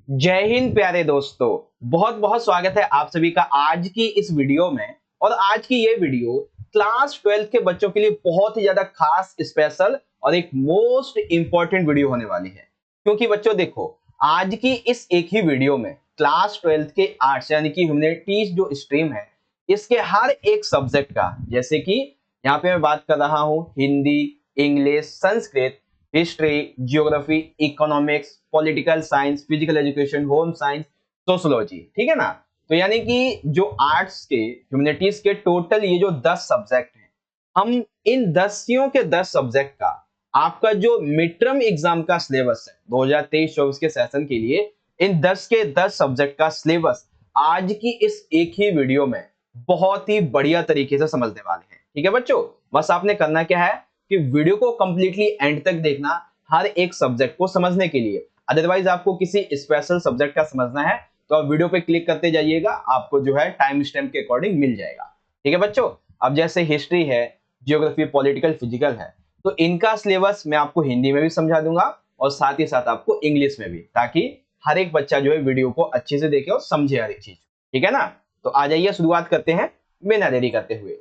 जय हिंद प्यारे दोस्तों। बहुत बहुत स्वागत है आप सभी का आज की इस वीडियो में। और आज की ये वीडियो क्लास 12 के बच्चों के लिए बहुत ही ज्यादा खास, स्पेशल और एक मोस्ट इंपॉर्टेंट वीडियो होने वाली है। क्योंकि बच्चों देखो, आज की इस एक ही वीडियो में क्लास 12 के आर्ट्स यानी कि ह्यूमैनिटीज जो स्ट्रीम है, इसके हर एक सब्जेक्ट का, जैसे कि यहाँ पे मैं बात कर रहा हूँ Hindi, English, Sanskrit, history, geography, economics, political science, physical education, home science, sociology, ठीक है ना। तो यानी कि जो आर्ट्स के, ह्यूमैनिटीज के टोटल ये जो 10 सब्जेक्ट हैं, हम इन 10 के 10 सब्जेक्ट का आपका जो मिड टर्म एग्जाम का सिलेबस है 2023-24 के सेशन के लिए, इन 10 के 10 सब्जेक्ट का सिलेबस आज की इस एक ही वीडियो में बहुत ही बढ़िया तरीके से समझने वाले हैं। ठीक है बच्चों, बस आपने करना क्या है कि वीडियो को कंप्लीटली एंड तक देखना, हर एक सब्जेक्ट को समझने के लिए। अदरवाइज आपको किसी स्पेशल सब्जेक्ट का समझना है तो आप वीडियो पे क्लिक करते जाइएगा, आपको जो है टाइम स्टैम्प के अकॉर्डिंग मिल जाएगा। ठीक है बच्चों, अब जैसे हिस्ट्री है, जियोग्राफी, पॉलिटिकल, फिजिकल है, तो इनका सिलेबस मैं आपको हिंदी में भी समझा दूंगा और साथ ही साथ आपको इंग्लिश में भी, ताकि हर एक बच्चा जो है वीडियो को अच्छे से देखे और समझे हर एक चीज। ठीक है ना। तो आ जाइए, शुरुआत करते हैं बिना देरी करते हुए।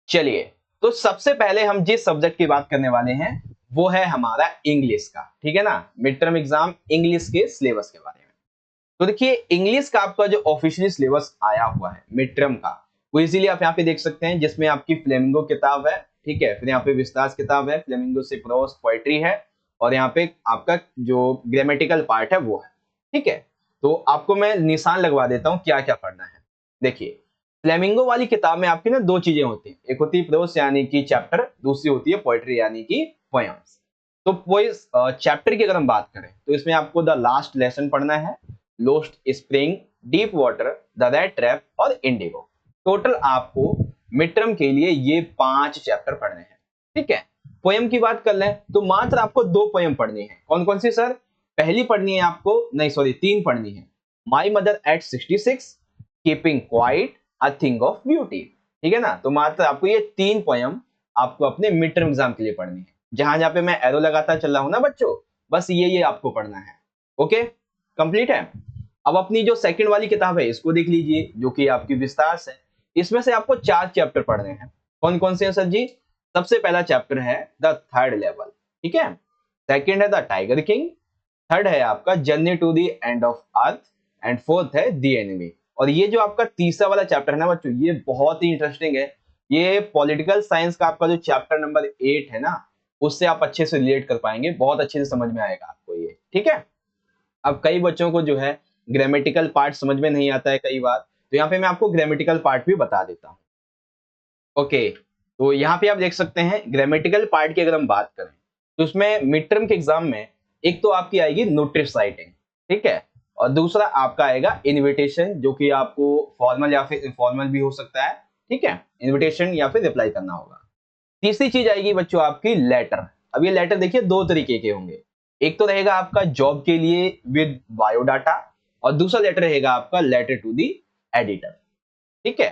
चलिए, तो सबसे पहले हम जिस सब्जेक्ट की बात करने वाले हैं वो है हमारा इंग्लिश का। ठीक है ना, मिड टर्म एग्जाम इंग्लिश के सिलेबस के बारे में। तो देखिए, इंग्लिश का आपका जो ऑफिशियली सिलेबस आया हुआ है मिड टर्म का, वो इजीली आप यहाँ पे देख सकते हैं, जिसमें आपकी फ्लेमिंगो किताब है, ठीक है, फिर यहाँ पे विस्तास किताब है, फ्लेमिंगो से प्रोस पोएट्री है, और यहाँ पे आपका जो ग्रामेटिकल पार्ट है वो है। ठीक है, तो आपको मैं निशान लगवा देता हूँ क्या क्या पढ़ना है। देखिए, फ्लेमिंगो वाली किताब में आपकी ना दो चीजें होती हैं, एक होती है प्रोस यानी कि चैप्टर, दूसरी होती है पोएट्री यानी कि पोएम्स। तो वो इस चैप्टर की अगर हम बात करें तो इसमें आपको द लास्ट लेसन पढ़ना है, lost spring, deep water, the red trap और इंडिगो। टोटल आपको मिड टर्म के लिए ये 5 चैप्टर पढ़ने हैं। ठीक है, पोएम की बात कर लें तो मात्र आपको 2 पोएम पढ़नी है। कौन कौन सी सर? पहली पढ़नी है आपको, नहीं सॉरी 3 पढ़नी है, my mother eight 66, keeping quiet, a thing of beauty. ठीक है ना, तो मात्र आपको ये 3 पोएम आपको अपने मिड टर्म एग्जाम के लिए पढ़नी है। जहां जहां पे मैं एरो लगाता चल रहा हूं ना बच्चों, बस ये आपको पढ़ना है। ओके, कंप्लीट है। अब अपनी जो सेकंड वाली किताब है इसको देख लीजिए, जो कि आपकी विस्तार है। इसमें से आपको 4 चैप्टर पढ़ने हैं। कौन कौन से हैं सर जी? सबसे पहला चैप्टर है द थर्ड लेवल, ठीक है। सेकंड है द टाइगर किंग, थर्ड है आपका journey to the end of earth, and fourth है द एनिमी। और ये जो आपका तीसरा वाला चैप्टर है ना बच्चों, ये बहुत ही इंटरेस्टिंग है। ये पॉलिटिकल साइंस का आपका जो चैप्टर नंबर 8 है ना, उससे आप अच्छे से रिलेट कर पाएंगे, बहुत अच्छे से समझ में आएगा आपको ये। ठीक है, अब कई बच्चों को जो है ग्रामेटिकल पार्ट समझ में नहीं आता है कई बार, तो यहाँ पे मैं आपको ग्रामेटिकल पार्ट भी बता देता हूँ। ओके, तो यहाँ पे आप देख सकते हैं ग्रामेटिकल पार्ट की अगर हम बात करें तो उसमें मिड टर्म के एग्जाम में एक तो आपकी आएगी नोटिस राइटिंग, ठीक है, और दूसरा आपका आएगा इनविटेशन, जो कि आपको फॉर्मल या फिर इनफॉर्मल भी हो सकता है। ठीक है, इनविटेशन या फिर रिप्लाई करना होगा। तीसरी चीज आएगी बच्चों आपकी लेटर। अब ये लेटर देखिए 2 तरीके के होंगे, एक तो रहेगा आपका जॉब के लिए विद बायोडाटा, और दूसरा लेटर रहेगा आपका लेटर टू दी एडिटर। ठीक है,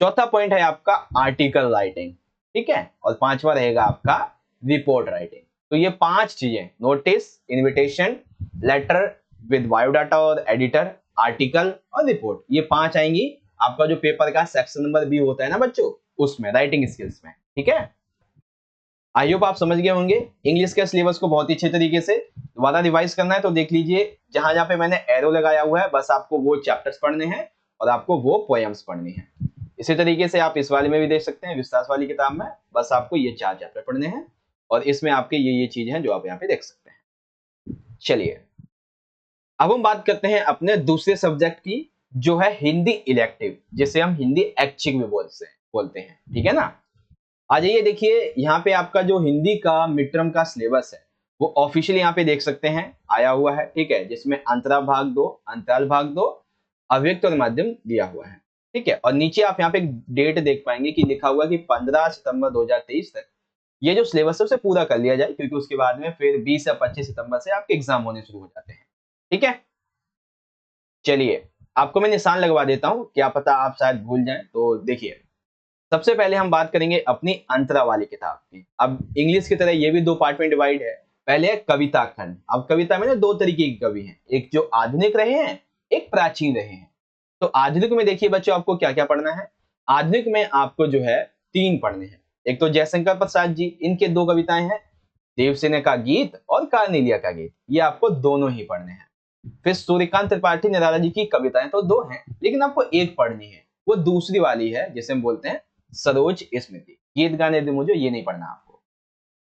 चौथा पॉइंट है आपका आर्टिकल राइटिंग, ठीक है, और पांचवा रहेगा आपका रिपोर्ट राइटिंग। तो ये 5 चीजें, notice, invitation, letter with biodata और एडिटर, आर्टिकल और रिपोर्ट, ये 5 आएंगी आपका जो पेपर का सेक्शन नंबर बी होता है ना बच्चों, उसमें राइटिंग स्किल्स में। ठीक है, आई होप आप समझ गए होंगे इंग्लिश के सिलेबस को बहुत ही अच्छे तरीके से। दोबारा रिवाइज करना है तो देख लीजिए, जहां जहां पे मैंने एरो लगाया हुआ है, बस आपको वो चैप्टर्स पढ़ने हैं और आपको वो पोएम्स पढ़नी है। इसी तरीके से आप इस वाले में भी देख सकते हैं, विस्तार वाली किताब में, बस आपको ये 4 चैप्टर पढ़ने हैं और इसमें आपके ये चीज हैं जो आप यहाँ पे देख सकते हैं। चलिए, अब हम बात करते हैं अपने दूसरे सब्जेक्ट की, जो है हिंदी इलेक्टिव, जिसे हम हिंदी ऐच्छिक भी बोलते हैं। ठीक है ना, आ जाइए, देखिए यहाँ पे आपका जो हिंदी का मिड टर्म का सिलेबस है वो ऑफिशियली यहाँ पे देख सकते हैं आया हुआ है। ठीक है, जिसमें अंतरा भाग 2, अंतराल भाग 2, अव्यक्त और माध्यम दिया हुआ है। ठीक है, और नीचे आप यहाँ पे एक डेट देख पाएंगे कि लिखा हुआ कि 15 सितंबर 2023 तक ये जो सिलेबस है उसे पूरा कर लिया जाए, क्योंकि उसके बाद में फिर 20 या 25 सितंबर से आपके एग्जाम होने शुरू हो जाते हैं। ठीक है, चलिए आपको मैं निशान लगवा देता हूँ, क्या पता आप शायद भूल जाएं। तो देखिए, सबसे पहले हम बात करेंगे अपनी अंतरा वाली किताब की। अब इंग्लिश की तरह ये भी 2 पार्ट में डिवाइड है। पहले है कविता खंड। अब कविता में ना दो तरीके के कवि हैं, एक जो आधुनिक रहे हैं, एक प्राचीन रहे हैं। तो आधुनिक में देखिए बच्चों आपको क्या क्या पढ़ना है। आधुनिक में आपको जो है 3 पढ़ने हैं। एक तो जयशंकर प्रसाद जी, इनके 2 कविताएं हैं, देवसेना का गीत और कार्नेलिया का गीत, ये आपको दोनों ही पढ़ने हैं। फिर सूर्यकांत त्रिपाठी निराला जी की कविताएं तो 2 हैं, लेकिन आपको एक पढ़नी है, वो दूसरी वाली है जिसे हम बोलते हैं सरोज स्मृति। गीत गाने दे मुझे, ये नहीं पढ़ना आपको।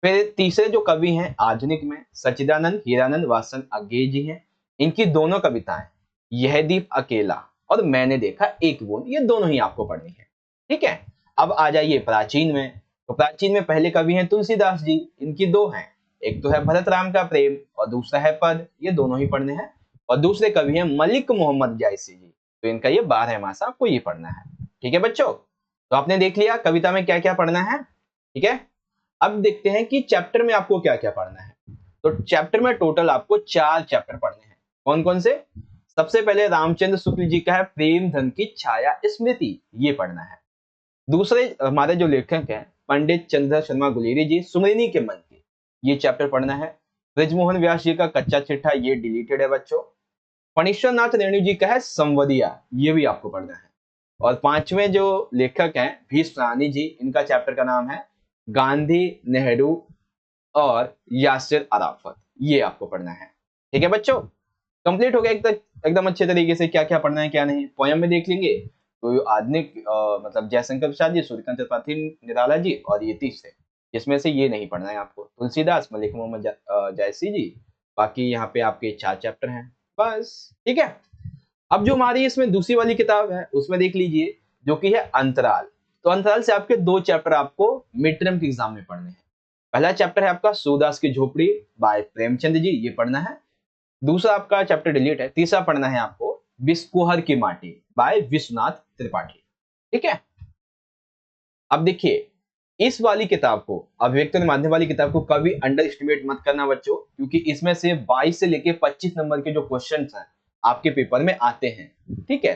फिर तीसरे जो कवि हैं आधुनिक में, सच्चिदानंद हीरानंद वासन अज्ञे जी हैं। इनकी दोनों कविताएं यह दीप अकेला और मैंने देखा एक बूंद, ये दोनों ही आपको पढ़नी है। ठीक है। अब आ जाइए प्राचीन में। तो प्राचीन में पहले कवि हैं तुलसीदास जी, इनकी 2 हैं, एक तो है भरत राम का प्रेम और दूसरा है पद, ये दोनों ही पढ़ने हैं। और दूसरे कवि हैं मलिक मोहम्मद जायसी जी, तो इनका ये 12 मासा आपको ये पढ़ना है। ठीक है बच्चों, तो आपने देख लिया कविता में क्या क्या पढ़ना है। ठीक है। अब देखते हैं कि चैप्टर में आपको क्या क्या पढ़ना है। तो चैप्टर में टोटल आपको 4 चैप्टर पढ़ने हैं। कौन कौन से? सबसे पहले रामचंद्र शुक्ल जी का है प्रेम धन की छाया स्मृति, ये पढ़ना है। दूसरे हमारे जो लेखक हैं पंडित चंद्र शर्मा गुलेरी जी, सुमरिनी के मन की, ये चैप्टर पढ़ना है। ब्रजमोहन व्यास जी का कच्चा चिट्ठा, ये डिलीटेड है बच्चों। फणीश्वर नाथ रेणु जी का है संवदिया, ये भी आपको पढ़ना है। और 5वें जो लेखक हैं भीष्म रानी जी, इनका चैप्टर का नाम है गांधी, नेहरू और यासिर अराफत, ये आपको पढ़ना है। ठीक है बच्चों, कंप्लीट हो गया एकदम अच्छे तरीके से क्या क्या पढ़ना है क्या नहीं। पोयम में देख लेंगे तो आधुनिक मतलब जयशंकर प्रसाद जी, सूर्यकांत त्रिपाठी निराला जी, और ये तीसरे, इसमें से ये नहीं पढ़ना है आपको, तुलसीदास, मलिक मोहम्मद जायसी जी। बाकी यहाँ पे आपके 4 चैप्टर हैं बस। ठीक है। अब जो हमारी इसमें दूसरी वाली किताब है उसमें देख लीजिए, जो कि है अंतराल। तो अंतराल से आपके 2 चैप्टर आपको मिड टर्म के एग्जाम में पढ़ने हैं। पहला चैप्टर है आपका सूरदास की झोपड़ी बाय प्रेमचंद जी, ये पढ़ना है। दूसरा आपका चैप्टर डिलीट है। तीसरा पढ़ना है आपको बिस्कुहर की माटी बाय विश्वनाथ त्रिपाठी। ठीक है। अब देखिए इस वाली किताब को, अभिव्यक्ति माध्यम वाली किताब को कभी अंडर एस्टिमेट मत करना बच्चों, क्योंकि इसमें से 22 से लेके 25 नंबर के जो क्वेश्चन हैं आपके पेपर में आते हैं। ठीक है।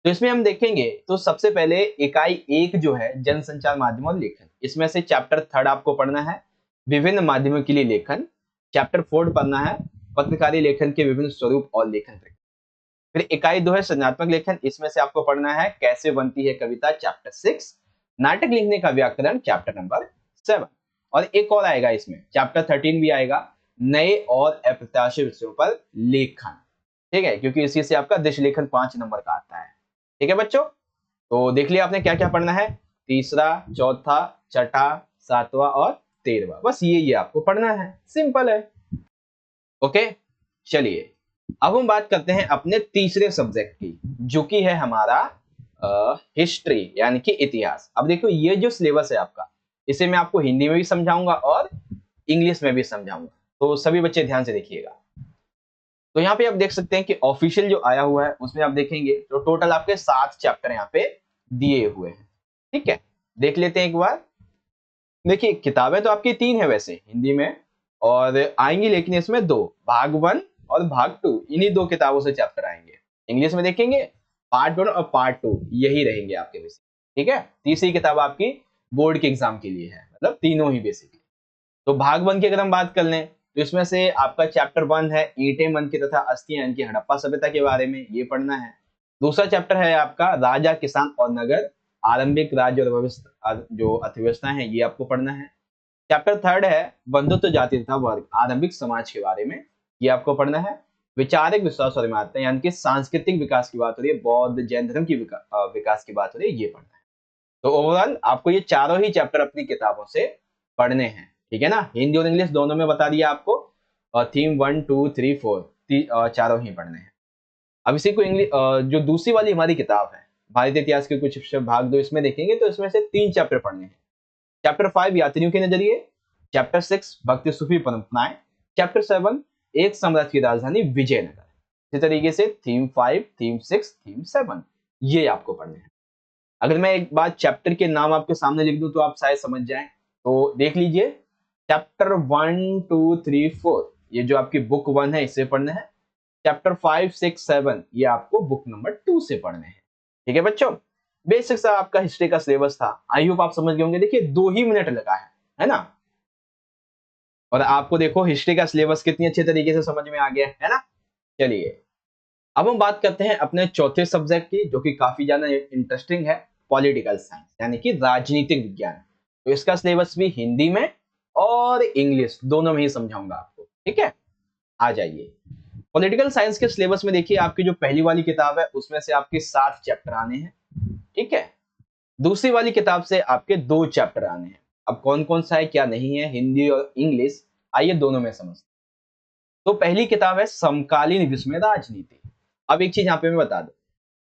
तो इसमें हम देखेंगे तो सबसे पहले इकाई 1 जो है जनसंचार माध्यम और लेखन, इसमें से चैप्टर 3 आपको पढ़ना है, विभिन्न माध्यमों के लिए लेखन। चैप्टर 4 पढ़ना है, पत्रकारी लेखन के विभिन्न स्वरूप और लेखन। फिर इकाई 2 है सृजनात्मक लेखन, इसमें से आपको पढ़ना है कैसे बनती है कविता, चैप्टर 6। नाटक लिखने का व्याकरण, चैप्टर नंबर 7। और एक और आएगा इसमें, चैप्टर 13 भी आएगा, नए और अप्रत्याशित विषयों पर लेखन। ठीक है, क्योंकि इसी से आपका दृश्य लेखन 5 नंबर का आता है। ठीक है बच्चों, तो देख लिया आपने क्या क्या पढ़ना है, तीसरा, चौथा, छठा, 7वां और 13वां, बस ये आपको पढ़ना है, सिंपल है। ओके, चलिए अब हम बात करते हैं अपने तीसरे सब्जेक्ट की, जो कि है हमारा हिस्ट्री यानी कि इतिहास। अब देखो ये जो सिलेबस है आपका, इसे मैं आपको हिंदी में भी समझाऊंगा और इंग्लिश में भी समझाऊंगा, तो सभी बच्चे ध्यान से देखिएगा। तो यहाँ पे आप देख सकते हैं कि ऑफिशियल जो आया हुआ है उसमें आप देखेंगे तो टोटल आपके 7 चैप्टर यहाँ पे दिए हुए हैं। ठीक है, देख लेते हैं एक बार। देखिए किताबें तो आपकी 3 है वैसे हिंदी में, और आएंगी लेकिन इसमें 2, भाग 1 और भाग 2, इन्हीं 2 किताबों से चैप्टर आएंगे। इंग्लिश में देखेंगे पार्ट 1 और पार्ट 2 यही रहेंगे आपके बेसिक। ठीक है, तीसरी किताब आपकी बोर्ड के एग्जाम के लिए है, मतलब तीनों ही बेसिकली। तो भाग 1 की अगर हम बात कर लें तो इसमें से आपका चैप्टर 1 है ईंटें मन की तथा अस्थियां इनकी, हड़प्पा सभ्यता के बारे में, ये पढ़ना है। दूसरा चैप्टर है आपका राजा, किसान और नगर, आरंभिक राज्य और जो अर्थव्यवस्था है, ये आपको पढ़ना है। चैप्टर 3 है बंधुत्व जाति तथा वर्ग, आरंभिक समाज के बारे में, ये आपको पढ़ना है। विचारिक विश्वास और इमारतें यानी कि सांस्कृतिक विकास की बात हो रही है, बौद्ध जैन धर्म की विकास की बात हो रही है, ये पढ़ना है। तो ओवरऑल आपको ये चारों ही चैप्टर अपनी किताबों से पढ़ने हैं। ठीक है ना, हिंदी और इंग्लिश दोनों में बता दिया आपको, और थीम 1 2 3 4 चारों ही पढ़ने हैं। अब इसी को इंग्लिश जो दूसरी वाली हमारी किताब है भारतीय इतिहास के कुछ विषय भाग 2, इसमें देखेंगे तो इसमें से 3 चैप्टर पढ़ने हैं। चैप्टर 5 यात्रियों के नजरिए, चैप्टर 6 भक्ति सूफी परंपराएं, चैप्टर 7 एक साम्राज्य की राजधानी विजयनगर। इसी तरीके से थीम 5, थीम 6, थीम 7 ये आपको पढ़ने हैं। अगर मैं एक बार चैप्टर के नाम आपके सामने लिख दूं तो आप शायद समझ जाएं, तो देख लीजिए चैप्टर 1 2 3 4 ये जो आपकी बुक 1 है इससे पढ़ना है। चैप्टर 5 6 7 ये आपको बुक नंबर 2 से पढ़ने हैं। ठीक है बच्चों, बेसिक सा आपका हिस्ट्री का सिलेबस था, आई होप आप समझ गए होंगे। देखिए 2 ही मिनट लगा है ना। और आपको देखो हिस्ट्री का सिलेबस कितनी अच्छे तरीके से समझ में आ गया है ना। चलिए अब हम बात करते हैं अपने चौथे सब्जेक्ट की, जो कि काफी ज्यादा इंटरेस्टिंग है, पॉलिटिकल साइंस यानी कि राजनीतिक विज्ञान। तो इसका सिलेबस भी हिंदी में और इंग्लिश दोनों में ही समझाऊंगा आपको, ठीक है। आ जाइए पॉलिटिकल साइंस के सिलेबस में, देखिए आपकी जो पहली वाली किताब है उसमें से आपके 7 चैप्टर आने हैं, ठीक है। दूसरी वाली किताब से आपके 2 चैप्टर आने हैं। अब कौन कौन सा है क्या नहीं है, हिंदी और इंग्लिश, आइए दोनों में समझते हैं। तो पहली किताब है समकालीन विश्व में राजनीति। अब एक चीज यहाँ पे मैं बता दूं,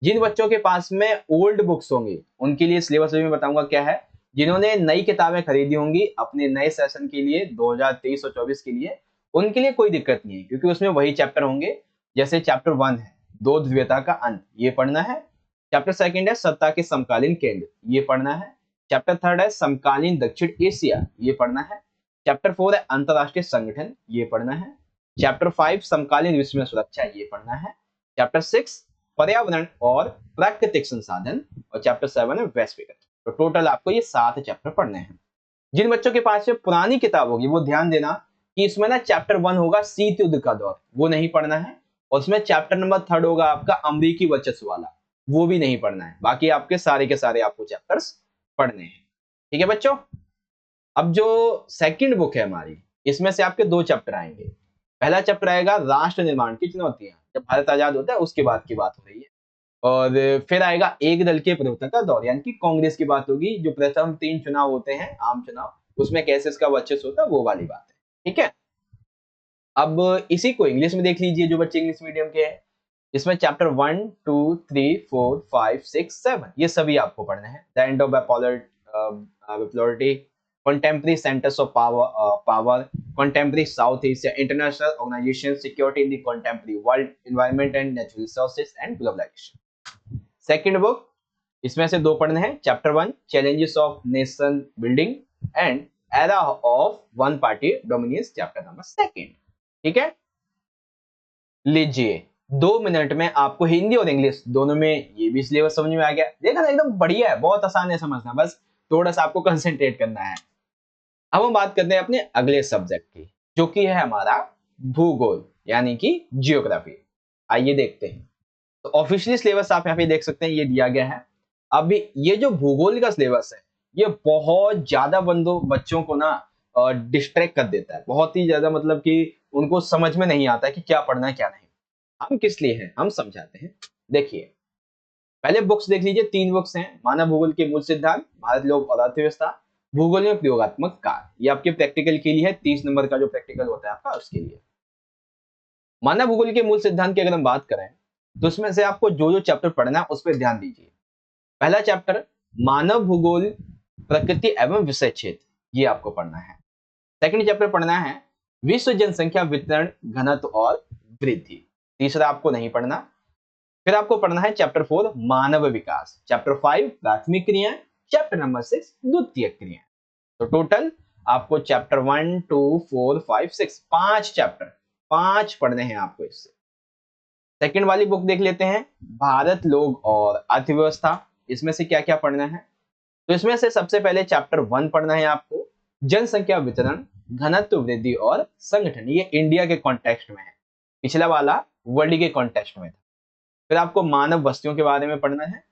जिन बच्चों के पास में ओल्ड बुक्स होंगे उनके लिए सिलेबस भी मैं बताऊंगा क्या है। जिन्होंने नई किताबें खरीदी होंगी अपने नए सेशन के लिए 2023 और 24 के लिए, उनके लिए कोई दिक्कत नहीं है, क्योंकि उसमें वही चैप्टर होंगे। जैसे चैप्टर 1 है दो ध्रुवीयता का अंत, ये पढ़ना है। चैप्टर 2 है सत्ता के समकालीन केंद्र, ये पढ़ना है। चैप्टर 3 है समकालीन दक्षिण एशिया, ये पढ़ना है। चैप्टर 4 है अंतरराष्ट्रीय संगठन, ये पढ़ना है। चैप्टर 5 समकालीन विश्व में सुरक्षा, ये पढ़ना है। चैप्टर 6 पर्यावरण और प्राकृतिक संसाधन, और चैप्टर 7 है वैश्विक। तो टोटल आपको ये 7 चैप्टर पढ़ने हैं। जिन बच्चों के पास में पुरानी किताब होगी वो ध्यान देना कि इसमें ना चैप्टर 1 होगा शीत युद्ध का दौर, वो नहीं पढ़ना है। और उसमें चैप्टर नंबर 3 होगा आपका अमेरिकी वर्चस्व वाला, वो भी नहीं पढ़ना है। बाकी आपके सारे के सारे आपको चैप्टर्स पढ़ने हैं, ठीक है बच्चों। अब जो सेकंड बुक है हमारी, इसमें से आपके 2 चैप्टर आएंगे। पहला चैप्टर आएगा राष्ट्र निर्माण की चुनौतियां, जब भारत आजाद होता है उसके बाद की बात हो रही है। और फिर आएगा एक दल के परिवर्तन का दौर, यानी कि कांग्रेस की बात होगी। जो प्रथम 3 चुनाव होते हैं आम चुनाव, उसमें कैसे इसका वर्चस्व होता है वो वाली बात है, ठीक है। अब इसी को इंग्लिश में देख लीजिए, जो बच्चे इंग्लिश मीडियम के हैं। इसमें चैप्टर 1 2 3 4 5 6 7 ये सभी आपको पढ़ने हैं। The end of bipolarity, contemporary centers of power, contemporary South Asia, international organization, security in the contemporary world, environment and natural resources, and globalization. Second book, इसमें से 2 पढ़ने हैं। Chapter 1 challenges of nation building and era of one party dominance, chapter number 2, ठीक है। लीजिए 2 minute में आपको हिंदी और इंग्लिश दोनों में ये भी सिलेबस समझ में आ गया। देखा ना, एकदम बढ़िया है, बहुत आसान है समझना, बस थोड़ा सा आपको कंसंट्रेट करना है। अब हम बात करते हैं अपने अगले सब्जेक्ट की, जो कि है हमारा भूगोल यानी कि जियोग्राफी। आइए देखते हैं। तो ऑफिशियली सिलेबस आप यहाँ पे देख सकते हैं, ये दिया गया है। अभी ये जो भूगोल का सिलेबस है, ये बहुत ज्यादा बच्चों को ना डिस्ट्रैक्ट कर देता है, बहुत ही ज्यादा, मतलब कि उनको समझ में नहीं आता है कि क्या पढ़ना है क्या नहीं। हम किस लिए हैं हम समझाते हैं। देखिए पहले बुक्स देख लीजिए, 3 बुक्स हैं। मानव भूगोल के मूल सिद्धांत, भारत लोग और अर्थव्यवस्था, भूगोल में प्रयोगात्मक कार्य, ये आपके प्रैक्टिकल के लिए है। 30 नंबर का जो प्रैक्टिकल होता है आपका उसके लिए। मानव भूगोल के मूल सिद्धांत की अगर हम बात करें तो उसमें से आपको जो जो चैप्टर पढ़ना है उस पर ध्यान दीजिए। पहला चैप्टर मानव भूगोल प्रकृति एवं विषय क्षेत्र, ये आपको पढ़ना है। सेकंड चैप्टर पढ़ना है विश्व जनसंख्या वितरण घनत्व और वृद्धि, तीसरा आपको नहीं पढ़ना। फिर आपको पढ़ना है चैप्टर 4 मानव विकास, चैप्टर 5 प्राथमिक क्रियाएं, चैप्टर नंबर 6 द्वितीयक क्रियाएं। तो टोटल आपको चैप्टर 1 2 4 5 6 5 चैप्टर 5 पढ़ने हैं आपको इससे। सेकंड वाली बुक देख लेते हैं, भारत लोग और अर्थव्यवस्था। इसमें से क्या क्या पढ़ना है, तो इसमें से सबसे पहले चैप्टर 1 पढ़ना है आपको, जनसंख्या वितरण घनत्व वृद्धि और संगठन। ये इंडिया के कॉन्टेक्स्ट में है, पिछला वाला वर्ल्ड के कॉन्टेक्स्ट में था। फिर आपको मानव बस्तियों के बारे में पढ़ना है।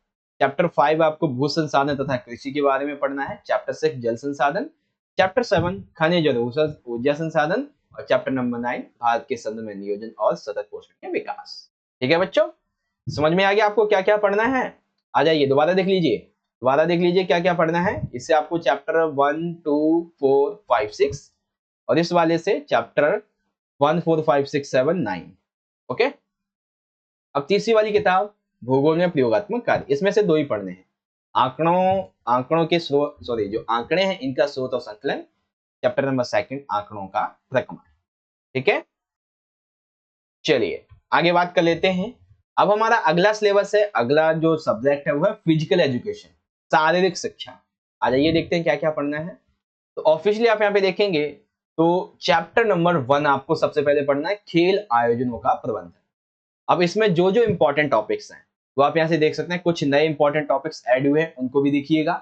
चैप्टर 5 आपको भू संसाधन तथा कृषि के बारे में पढ़ना है। चैप्टर 6 जल संसाधन, चैप्टर 7 खनिज और ऊर्जा संसाधन, और चैप्टर नंबर 9 भारत के संदर्भ में नियोजन और सतत पोषण के विकास। ठीक है बच्चों, समझ में आ गया आपको क्या क्या पढ़ना है। आ जाइए दोबारा देख लीजिए क्या क्या पढ़ना है। इससे आपको चैप्टर 1 2 4 5 6 और इस वाले से चैप्टर 1 4 5 6 7 9। ओके, अब तीसरी वाली किताब भूगोल में प्रयोगात्मक कार्य, इसमें से 2 ही पढ़ने हैं। आंकड़ों के स्रोत, जो आंकड़े हैं इनका स्रोत और संकलन, चैप्टर नंबर 2 आंकड़ों का प्रक्रमण। ठीक है, चलिए आगे बात कर लेते हैं। अब हमारा अगला सिलेबस है, अगला जो सब्जेक्ट है वो है फिजिकल एजुकेशन, शारीरिक शिक्षा। आ जाइए देखते हैं क्या क्या पढ़ना है। तो ऑफिशियली आप यहाँ पे देखेंगे तो चैप्टर नंबर 1 आपको सबसे पहले पढ़ना है खेल आयोजनों का प्रबंधन। अब इसमें जो जो इंपॉर्टेंट टॉपिक्स हैं वो आप यहाँ से देख सकते हैं, कुछ नए इंपॉर्टेंट टॉपिक्स ऐड हुए हैं उनको भी देखिएगा।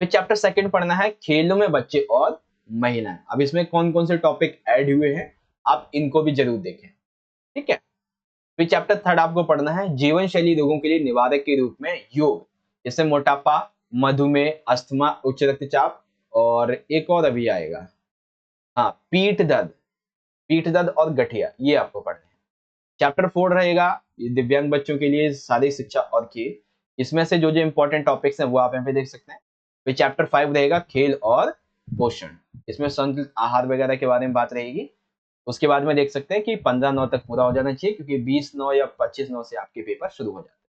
फिर चैप्टर 2 पढ़ना है खेलों में बच्चे और महिलाएं। अब इसमें कौन कौन से टॉपिक ऐड हुए हैं आप इनको भी जरूर देखें, ठीक है। फिर चैप्टर थर्ड आपको पढ़ना है जीवन शैली रोगों के लिए निवारक के रूप में योग, जैसे मोटापा, मधुमेह, अस्थमा, उच्च रक्तचाप, और एक और अभी आएगा, हाँ, पीठ दर्द और गठिया, ये आपको पढ़ना है। चैप्टर 4 रहेगा ये दिव्यांग बच्चों के लिए शारीरिक शिक्षा और खेल, इसमें से जो जो इंपॉर्टेंट टॉपिक्स हैं वो आप यहाँ पे देख सकते हैं। फिर चैप्टर 5 रहेगा खेल और पोषण, इसमें संतुलित आहार वगैरह के बारे में बात रहेगी। उसके बाद में देख सकते हैं कि 15/9 तक पूरा हो जाना चाहिए, क्योंकि 20/9 या 25/9 से आपके पेपर शुरू हो जाते हैं।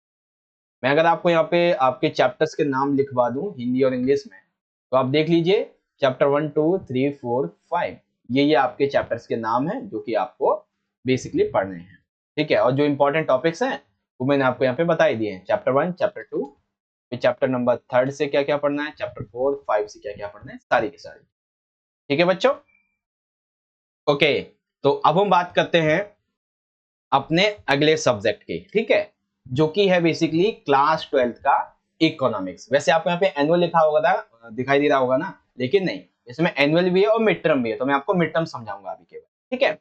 मैं अगर आपको यहाँ पे आपके चैप्टर्स के नाम लिखवा दूं हिंदी और इंग्लिश में, तो आप देख लीजिए चैप्टर 1, 2, 3, 4, 5, ये आपके चैप्टर्स के नाम हैं जो कि आपको बेसिकली पढ़ने हैं, ठीक है। और जो इंपॉर्टेंट टॉपिक्स हैं वो मैंने आपको यहाँ पे बता ही दिए हैं। चैप्टर 1, चैप्टर 2, फिर चैप्टर नंबर 3 से क्या क्या पढ़ना है, चैप्टर 4, 5 से क्या क्या पढ़ना है, सारी की सारी, ठीक है बच्चों। ओके, तो अब हम बात करते हैं अपने अगले सब्जेक्ट की, ठीक है, जो कि है बेसिकली क्लास 12th का इकोनॉमिक्स। वैसे आपको यहाँ पे एनुअल लिखा होगा था, दिखाई दे रहा होगा ना, लेकिन नहीं, इसमें एनुअल भी है और मिड टर्म भी है, तो मैं आपको मिड टर्म समझाऊंगा अभी केवल, ठीक है।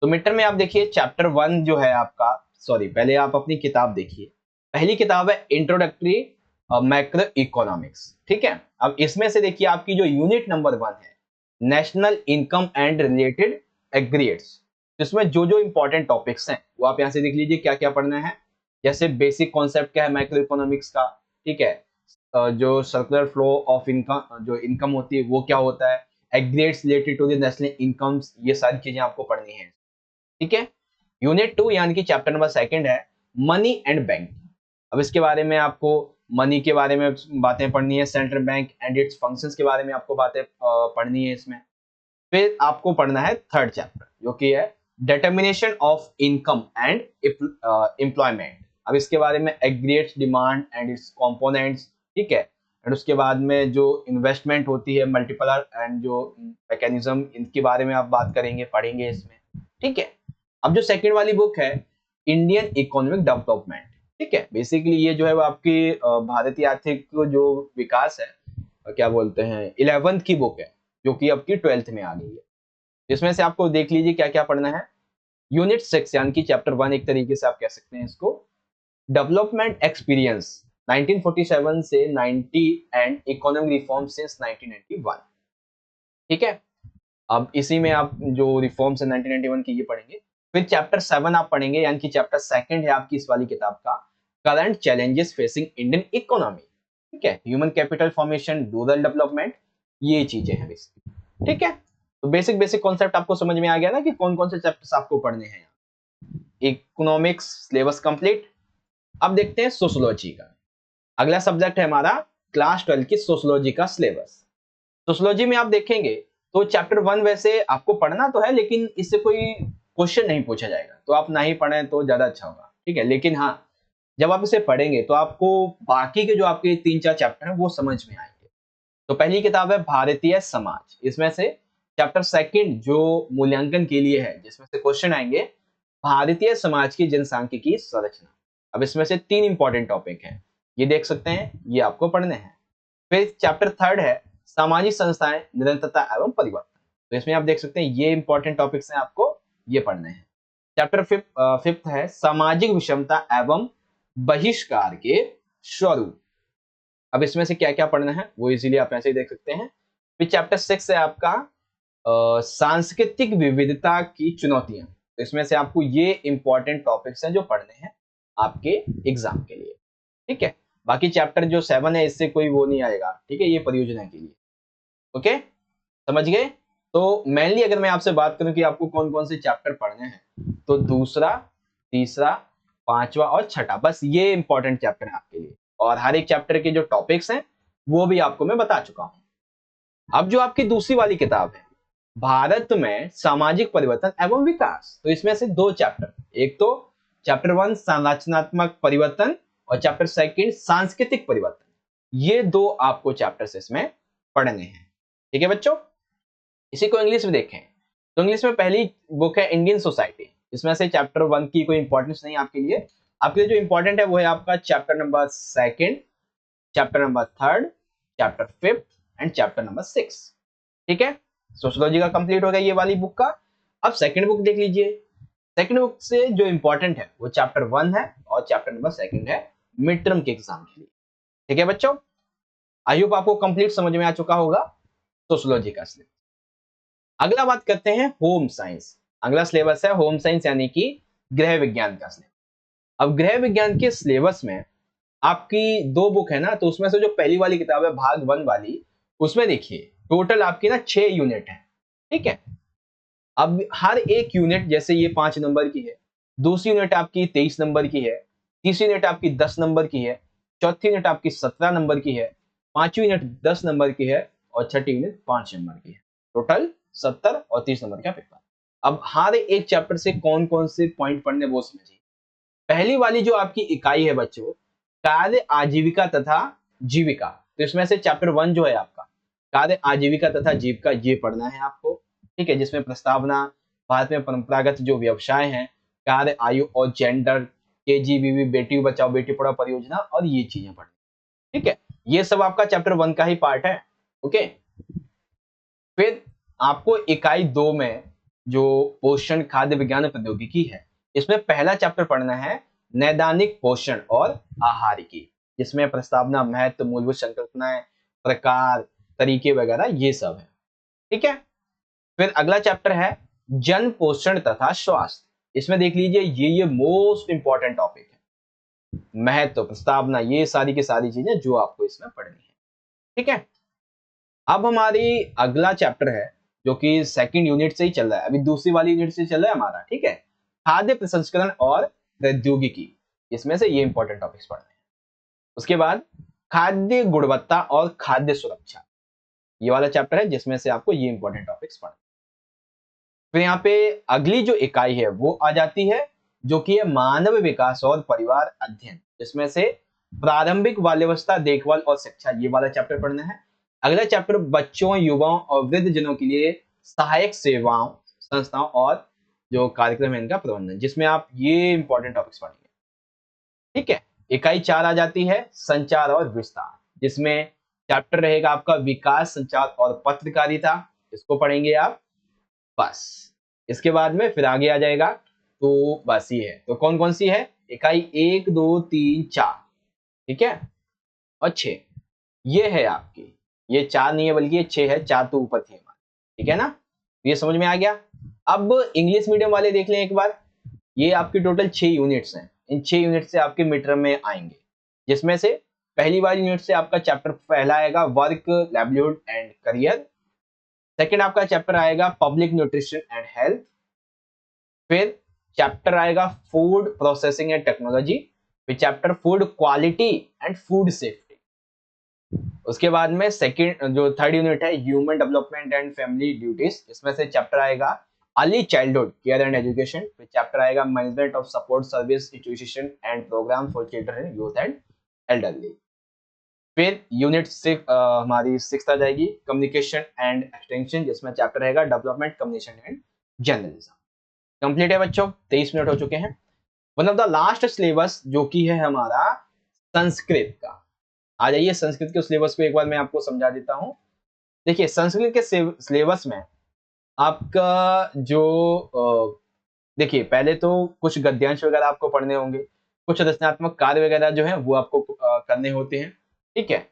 तो मिड टर्म में आप देखिए चैप्टर 1 जो है आपका, सॉरी पहले आप अपनी किताब देखिए, पहली किताब है इंट्रोडक्टरी मैक्रो इकोनॉमिक्स, ठीक है। अब इसमें से देखिए आपकी जो यूनिट नंबर 1 है national income and related aggregates, इसमें जो जो इंपॉर्टेंट टॉपिक्स हैं वो आप यहाँ से देख लीजिए क्या क्या पढ़ना है। जैसे बेसिक कॉन्सेप्ट क्या है माइक्रो इकोनॉमिक्स का, ठीक है, जो सर्कुलर फ्लो ऑफ इनकम, जो इनकम होती है वो क्या होता है, aggregates related to the national incomes, ये सारी चीजें आपको पढ़नी है, ठीक है। यूनिट 2 यानी कि चैप्टर नंबर 2 है मनी एंड बैंक। अब इसके बारे में आपको मनी के बारे में बातें पढ़नी है, central bank and it's functions के बारे में आपको बातें पढ़नी है इसमें। फिर आपको पढ़ना है थर्ड चैप्टर जो कि है determination of income and employment. अब इसके बारे में aggregates demand and it's components, ठीक है। एंड उसके बाद में जो इन्वेस्टमेंट होती है मल्टीपलर एंड जो मैकेनिज्म, इनके बारे में आप बात करेंगे, पढ़ेंगे इसमें, ठीक है। अब जो सेकंड वाली बुक है इंडियन इकोनॉमिक डेवलपमेंट, ठीक है, बेसिकली ये जो है वो आपकी भारतीय आर्थिक जो विकास है, क्या बोलते हैं, 11th की बुक है जो कि अब की 12th में आ गई है। इसमें से आपको देख लीजिए क्या क्या पढ़ना है। यूनिट 6 यानी कि चैप्टर 1 एक तरीके से आप कह सकते हैं इसको, डेवलपमेंट एक्सपीरियंस 1947 से 90 एंड इकोनॉमिक रिफॉर्म सिंस 1991, ठीक है। अब इसी में आप जो रिफॉर्म्स है 1991 की ये पढ़ेंगे। फिर चैप्टर 7 आप पढ़ेंगे, यानी कि चैप्टर 2 है आपकी इस वाली किताब का, current challenges facing Indian economy, ठीक है, human capital formation, rural development, ये चीजें हैं बेसिकली, ठीक है। तो बेसिक बेसिक कॉन्सेप्ट आपको समझ में आ गया ना कि कौन कौन से चैप्टर्स आपको पढ़ने हैं। Economics syllabus complete. अब देखते हैं सोशियोलॉजी का, अगला सब्जेक्ट है हमारा क्लास 12 की सोशियोलॉजी का सिलेबस। सोशियोलॉजी में आप देखेंगे तो चैप्टर 1 वैसे आपको पढ़ना तो है, लेकिन इससे कोई क्वेश्चन नहीं पूछा जाएगा, तो आप ना ही पढ़ें तो ज्यादा अच्छा होगा, ठीक है। लेकिन हाँ, जब आप इसे पढ़ेंगे तो आपको बाकी के जो आपके 3-4 चैप्टर हैं वो समझ में आएंगे। तो पहली किताब है भारतीय समाज, इसमें से चैप्टर 2 जो मूल्यांकन के लिए है, जिसमें से क्वेश्चन आएंगे भारतीय समाज की जनसांख्यिकी संरचना। अब इसमें से 3 इंपॉर्टेंट टॉपिक हैं, ये देख सकते हैं, ये आपको पढ़ने हैं। फिर चैप्टर 3 है सामाजिक संस्थाएं, निरंतरता एवं परिवर्तन, तो इसमें आप देख सकते हैं ये इंपॉर्टेंट टॉपिक्स हैं, आपको ये पढ़ने हैं। चैप्टर 5 है सामाजिक विषमता एवं बहिष्कार के स्वरूप। अब इसमें से क्या क्या पढ़ना है वो इजीली आप ऐसे ही देख सकते हैं। फिर चैप्टर 6 है आपका सांस्कृतिक विविधता की चुनौतियां, तो इसमें से आपको ये इंपॉर्टेंट टॉपिक्स हैं जो पढ़ने हैं आपके एग्जाम के लिए, ठीक है। बाकी चैप्टर जो 7 है इससे कोई वो नहीं आएगा, ठीक है, ये परियोजना के लिए, ओके, समझ गए। तो मेनली अगर मैं आपसे बात करूं कि आपको कौन कौन से चैप्टर पढ़ने हैं, तो दूसरा, तीसरा, पांचवा और छठा, बस ये इंपॉर्टेंट चैप्टर है आपके लिए, और हर एक चैप्टर के जो टॉपिक्स हैं वो भी आपको मैं बता चुका हूं। अब जो आपकी दूसरी वाली किताब है भारत में सामाजिक परिवर्तन एवं विकास, तो इसमें से 2 चैप्टर, एक तो चैप्टर 1 संरचनात्मक परिवर्तन और चैप्टर 2 सांस्कृतिक परिवर्तन, ये 2 आपको चैप्टर्स इसमें पढ़ने हैं, ठीक है बच्चों। इसी को इंग्लिश में देखें तो इंग्लिश में पहली बुक है इंडियन सोसाइटी, इसमें से चैप्टर 1 की कोई इंपॉर्टेंस नहीं आपके लिए। आपके लिए जो इंपॉर्टेंट है वो है आपका chapter number 2, chapter number 3, chapter 5 and chapter number 6, ठीक है। सोशियोलॉजी का कंप्लीट हो गया ये वाली बुक का। अब सेकंड बुक देख लीजिए। सेकंड बुक से जो इंपॉर्टेंट है वो चैप्टर 1 है और चैप्टर नंबर 2 है मिड टर्म के एग्जाम के लिए। ठीक है बच्चों, आई होप आपको कंप्लीट समझ में आ चुका होगा सोशियोलॉजी का सिलेबस। अगला बात करते हैं होम साइंस। अगला सिलेबस है होम साइंस यानी कि गृह विज्ञान का सिलेबस। अब गृह विज्ञान के सिलेबस में आपकी 2 बुक है ना, तो उसमें से जो पहली वाली किताब है भाग 1 वाली, उसमें देखिए टोटल आपकी ना 6 यूनिट है। ठीक है, अब हर एक यूनिट जैसे ये 5 नंबर की है, दूसरी यूनिट आपकी 23 नंबर की है, तीसरी यूनिट आपकी 10 नंबर की है, चौथी यूनिट आपकी 17 नंबर की है, पांचवी यूनिट 10 नंबर की है और छठी यूनिट 5 नंबर की है। टोटल 70 और 30 नंबर का पेपर। अब हर एक चैप्टर से कौन कौन से पॉइंट पढ़ने वो समझिए। पहली वाली जो आपकी इकाई है बच्चों, कार्य आजीविका तथा जीविका, तो इसमें से चैप्टर 1 जो है आपका कार्य आजीविका तथा जीविका, ये पढ़ना है आपको। ठीक है, जिसमें प्रस्तावना, भारत में परंपरागत जो व्यवसाय हैं, कार्य आयु और जेंडर, केजीबीवी, बेटी बचाओ बेटी पढ़ाओ परियोजना और ये चीजें पढ़नी। ठीक है, ये सब आपका चैप्टर 1 का ही पार्ट है। ओके, फिर आपको इकाई 2 में जो पोषण खाद्य विज्ञान प्रौद्योगिकी है, इसमें पहला चैप्टर पढ़ना है नैदानिक पोषण और आहार की, जिसमें प्रस्तावना, महत्व, मूलभूत संकल्पनाएं, प्रकार, तरीके वगैरह ये सब है। ठीक है, फिर अगला चैप्टर है जन पोषण तथा स्वास्थ्य। इसमें देख लीजिए ये मोस्ट इंपॉर्टेंट टॉपिक है। महत्व, प्रस्तावना, ये सारी की सारी चीजें जो आपको इसमें पढ़नी है। ठीक है, अब हमारी अगला चैप्टर है जो कि सेकंड यूनिट से ही चल रहा है, अभी दूसरी वाली यूनिट से चल रहा है हमारा। ठीक है, खाद्य प्रसंस्करण और प्रौद्योगिकी, इसमें से ये इंपॉर्टेंट टॉपिक्स पढ़ने हैं। उसके बाद खाद्य गुणवत्ता और खाद्य सुरक्षा, ये वाला चैप्टर है जिसमें से आपको ये इंपॉर्टेंट टॉपिक्स पढ़ने। फिर यहाँ पे अगली जो इकाई है वो आ जाती है जो कि है मानव विकास और परिवार अध्ययन, जिसमें से प्रारंभिक बाल्यावस्था देखभाल और शिक्षा, ये वाला चैप्टर पढ़ना है। अगला चैप्टर बच्चों, युवाओं और वृद्ध जनों के लिए सहायक सेवाओं, संस्थाओं और जो कार्यक्रम है इनका प्रबंधन, जिसमें आप ये इंपॉर्टेंट टॉपिक्स पढ़ेंगे। ठीक है, इकाई 4 आ जाती है संचार और विस्तार, जिसमें चैप्टर रहेगा आपका विकास, संचार और पत्रकारिता, इसको पढ़ेंगे आप। बस इसके बाद में फिर आगे आ जाएगा, तो बस ये है। तो कौन कौन सी है, इकाई 1 2 3 4, ठीक है, और 6, ये है आपकी। ये 4 नहीं है बल्कि ये 6 है, 4 तो ऊपर थी हमारी। ठीक है ना, ये समझ में आ गया। अब इंग्लिश मीडियम वाले देख लें एक बार। ये आपकी टोटल 6 यूनिट्स हैं। इन 6 यूनिट से आपके मिड टर्म में आएंगे, जिसमें से पहली वाली यूनिट से आपका चैप्टर पहला आएगा work, livelihood and career. Second आपका चैप्टर आएगा पब्लिक न्यूट्रिशन एंड हेल्थ। फिर चैप्टर आएगा फूड प्रोसेसिंग एंड टेक्नोलॉजी। फिर chapter food quality and food safety. उसके बाद में सेकंड जो थर्ड यूनिट है human development and family duties, इसमें से चैप्टर आएगा early childhood care and education. फिर चैप्टर आएगा management of support service institution and programme for children, youth and elderly. फिर यूनिट हमारी 6 आ जाएगी कम्युनिकेशन एंड एक्सटेंशन, जिसमें चैप्टर रहेगा development, communication and journalism. Complete है बच्चों, 23 मिनट हो चुके हैं। One of the last syllabus जो कि है हमारा संस्कृत का। आ जाइए संस्कृत के सिलेबस को एक बार मैं आपको समझा देता हूं। देखिए संस्कृत के सिलेबस में आपका जो देखिए पहले तो कुछ गद्यांश वगैरह आपको पढ़ने होंगे, कुछ रचनात्मक कार्य वगैरह जो है वो आपको करने होते हैं। ठीक है,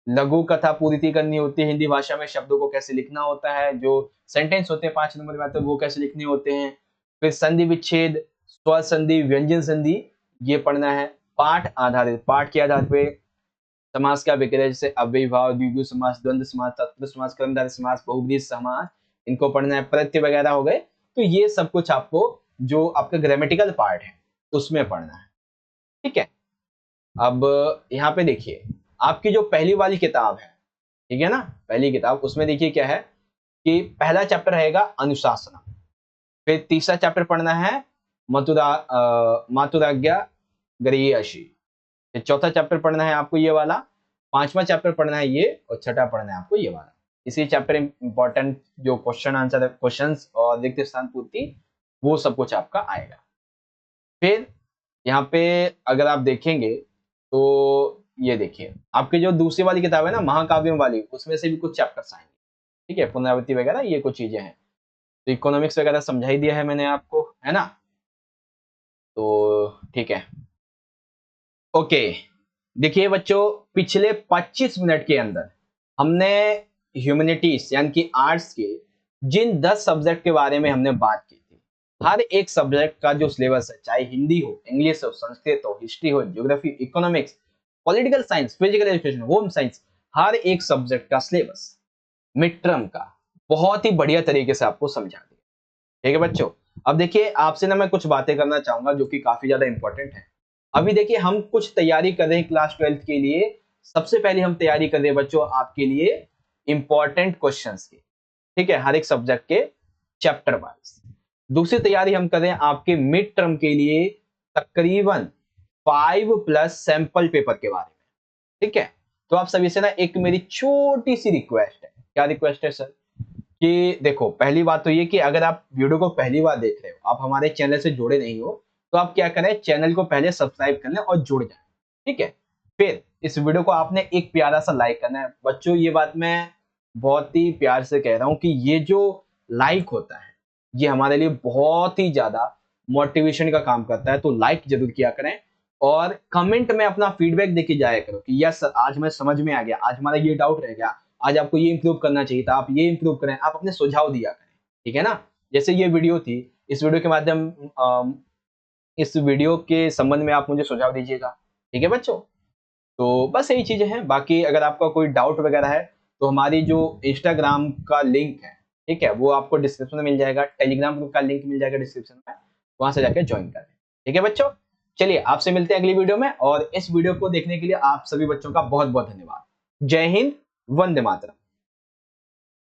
लघु कथा पूर्ति करनी होती है, हिंदी भाषा में शब्दों को कैसे लिखना होता है, जो सेंटेंस होते हैं 5 नंबर में आते हैं वो कैसे लिखने होते हैं। फिर संधि विच्छेद, स्वर संधि, व्यंजन संधि, ये पढ़ना है। पाठ आधारित, पाठ के आधार पे समास का विग्रह, जैसे अव्ययी भाव, द्विगु समास, द्वंद्व समास, तत्पुरुष समास, कर्मधारय समास, बहुब्रीहि समास, इनको पढ़ना है। प्रत्यय वगैरह हो गए, तो ये सब कुछ आपको जो आपका ग्रामेटिकल पार्ट है उसमें पढ़ना है। ठीक है, अब यहाँ पे देखिए आपकी जो पहली वाली किताब है, ठीक है ना, पहली किताब, उसमें देखिए क्या है कि पहला चैप्टर रहेगा अनुशासन। फिर तीसरा चैप्टर पढ़ना है मातुराज्ञा गरीयसी। फिर चौथा चैप्टर पढ़ना है आपको ये वाला, पांचवा चैप्टर पढ़ना है ये, और छठा पढ़ना है आपको ये वाला। इसी चैप्टर इंपॉर्टेंट जो क्वेश्चन आंसर, क्वेश्चंस और रिक्त स्थान पूर्ति, वो सब कुछ आपका आएगा। फिर यहाँ पे अगर आप देखेंगे तो ये देखिए आपकी जो दूसरी वाली किताब है ना महाकाव्यों वाली, उसमें से भी कुछ चैप्टर्स आएंगे। ठीक है, पुनरावृत्ति वगैरह ये कुछ चीजें हैं। तो इकोनॉमिक्स वगैरह समझा ही दिया है मैंने आपको, है ना। तो ठीक है, ओके। देखिए बच्चों, पिछले 25 मिनट के अंदर हमने ह्यूमैनिटीज यानी कि आर्ट्स के जिन 10 सब्जेक्ट के बारे में हमने बात की थी, हर एक सब्जेक्ट का जो सिलेबस है, चाहे हिंदी हो, इंग्लिश हो, संस्कृत हो, हिस्ट्री हो, geography, economics, political science, physical education, home science, हर एक सब्जेक्ट का सिलेबस मिड टर्म का बहुत ही बढ़िया तरीके से आपको समझा दिया। ठीक है बच्चों, अब देखिए आपसे ना मैं कुछ बातें करना चाहूंगा जो कि काफी ज्यादा इंपॉर्टेंट है। अभी देखिए हम कुछ तैयारी कर रहे हैं क्लास 12 के लिए। सबसे पहले हम तैयारी कर रहे हैं बच्चों आपके लिए इंपॉर्टेंट क्वेश्चंस की, ठीक है, हर एक सब्जेक्ट के चैप्टर वाइज। दूसरी तैयारी हम कर रहे हैं आपके मिड टर्म के लिए तकरीबन 5+ सैंपल पेपर के बारे में। ठीक है, तो आप सभी से ना एक मेरी छोटी सी रिक्वेस्ट है। क्या रिक्वेस्ट है सर? कि देखो, पहली बात तो ये कि अगर आप वीडियो को पहली बार देख रहे हो, आप हमारे चैनल से जुड़े नहीं हो, तो आप क्या करें, चैनल को पहले सब्सक्राइब कर लें और जुड़ जाएं। ठीक है, फिर इस वीडियो को आपने एक प्यारा सा लाइक करना है। बच्चों ये बात मैं बहुत ही प्यार से कह रहा हूं कि ये जो लाइक होता है ये हमारे लिए बहुत ही ज्यादा मोटिवेशन का काम करता है। तो लाइक जरूर किया करें और कमेंट में अपना फीडबैक देके जाया करो कि यस सर, आज मैं समझ में आ गया, आज हमारा ये डाउट रह गया, आज आपको ये इंप्रूव करना चाहिए था, आप ये इंप्रूव करें, आप अपने सुझाव दिया करें। ठीक है ना, जैसे ये वीडियो थी, इस वीडियो के माध्यम इस वीडियो के संबंध में आप मुझे सुझाव दीजिएगा। ठीक है बच्चों, तो बस यही चीजें हैं। बाकी अगर आपका कोई डाउट वगैरह है तो हमारी जो इंस्टाग्राम का लिंक है, ठीक है, वो आपको डिस्क्रिप्शन में मिल जाएगा, टेलीग्राम ग्रुप का लिंक मिल जाएगा डिस्क्रिप्शन में, वहां से जाकर ज्वाइन करें। ठीक है बच्चों, चलिए आपसे मिलते हैं अगली वीडियो में, और इस वीडियो को देखने के लिए आप सभी बच्चों का बहुत बहुत धन्यवाद। जय हिंद, वंदे मातरम।